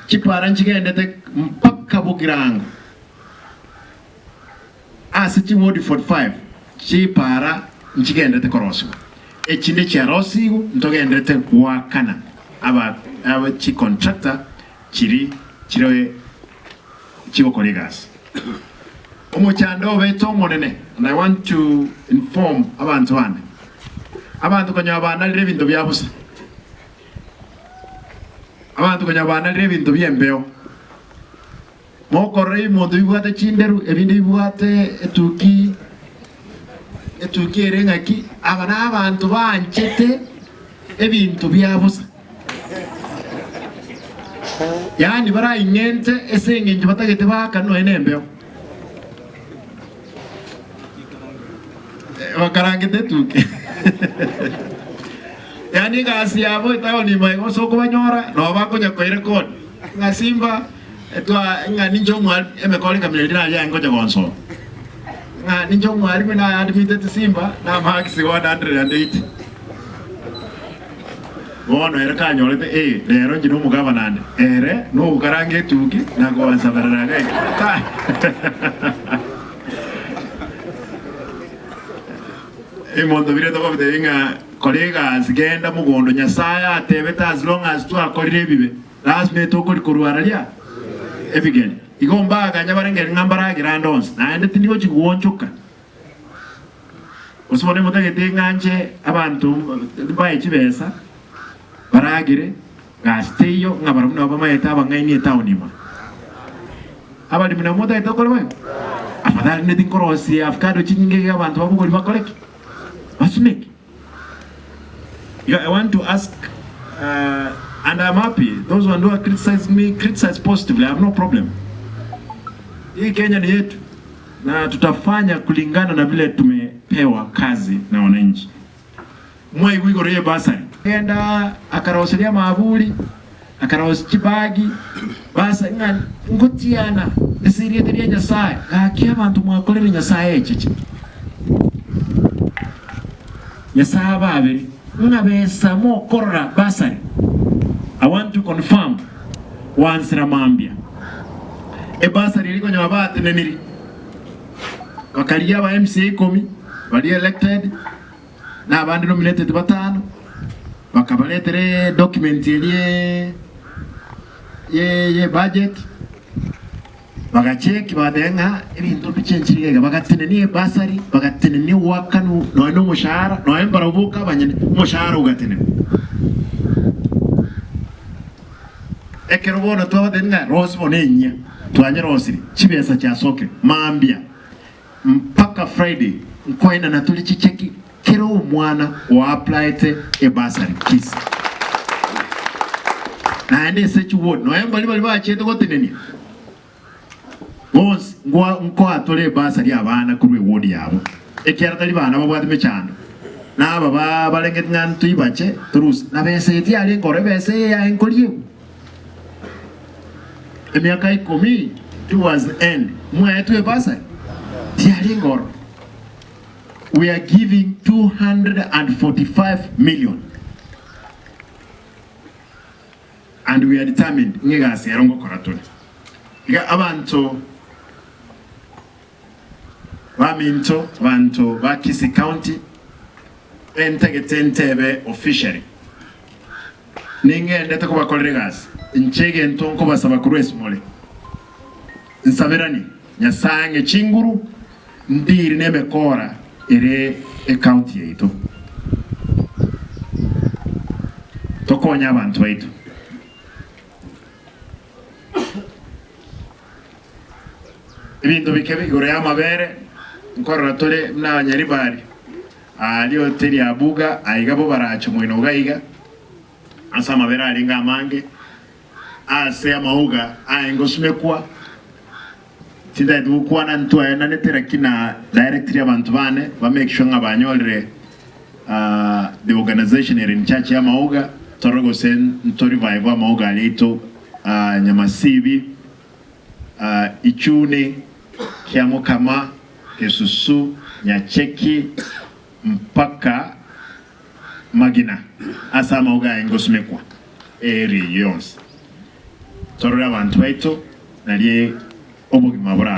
chipara nchigendete mpaka Bugirango asiti wodi 45 chipara nchigendete korosigo echinde charosigo ntogendete wakana aba chi contractor chiriwe chiwo kolegas omuchando beto monene. And I want to inform abantu bane abantu kanyabana lire bintu byabusa abantu kanyabana lire bintu byembeo mokorei modu bibwate chinderu ebindi bibwate etuki erengaki abana abantu banchete ebintu byabusa yani bara ingente esenge njibatagete bakano enembeo wakarangete tuke yani kasi yabo itaho ni mai soko banyora no bakonya ko record ngasimba etwa ngani njomwa emekole kamile dina ya ngoja gonso ngani njomwa ari na admitted simba na max 180 wono era kanyolete lero njino mugaba nande ere no ukarange tuki nago wansabarana ngai Mondo vire toko bitenga colleagues genda mugondo nyasaya atebeta as long as tu akorire bibe lazime tokori kuruaralia ebigeni igomba ganya barengera ngambara girandons na ende tindibo chiguonchuka usubone mutagete nganje abantu baye chibesa baragire gasteyo ngabara muna bamayeta bangaini etaunima abali muna moda etokoro bayo afadhali ne dinkorosi afkado chinyinge abantu babugoli bakoleki. I want to ask, and I'm happy. Those who are criticizing me, criticize positively. I have no problem. Hii Kenya ni yetu na tutafanya kulingana na vile tumepewa kazi na wananchi. Mwai wigoreye basari. Kenda akaroselia maabuli, akaros chibagi, basa ngotiana. Desiriye teriya nyasaye. Gakia abantu mwakolere nyasaye chichi. Yasaba abiri ngabesa mo korra basari. I want to confirm once Ramambia e basari liko nyabate neniri wakalia ba MCA komi bali elected na abandi nominated batano bakabaletere document ye budget bagacheki badenga ibintu bichenchirige bagatenenie basari bagatenenie wakanu no mushahara no embaravuka banyene mushahara ugatene ekerobona twabadenga rosbonenya twanye rosiri chibesa cha soke Mambia mpaka Friday nkoina natuli chicheki kero mwana wa applyte e basari kisi na ende sechu word no embali bachete gotenenia Bos ngo atole basari abana kurwe wodi yabo ekyartali bana babwate mechano naba balengeti ngantu ibache turus na bese eti ali ngore bese ya enkoliye emiaka 10 towards the end mwetu e basari ti ali ngoro we are giving 245 million and we are determined ngegasi erongo koratole iga abantu Baminto, Banto, Bakisi County, Entegetentebe officially. Ninge ndeta kuba kolegas, nchege ntonko basaba kuruesi mole. Nsaberani, nyasange chinguru, ndiri nebe kora, ere county yeito. Tokonya abantu baitu. Ibintu bikebe goreya mabere nkora tole na nyaribari ali hoteli ya Buga aigabo baracho mwino gaiga asa mabere alinga amange ase amauga aingosumekwa tinda edukwa na ntwa na netera kina directory abantu bane ba make sure ngabanyolre the organization in church ya mauga torogo sen ntori vibe mauga lito nyamasibi ichune kiamo kama Kesusu Nyacheki mpaka Magina asa mauga engosumekwa eri yons torora abantu baitu nalie obugima bwabo.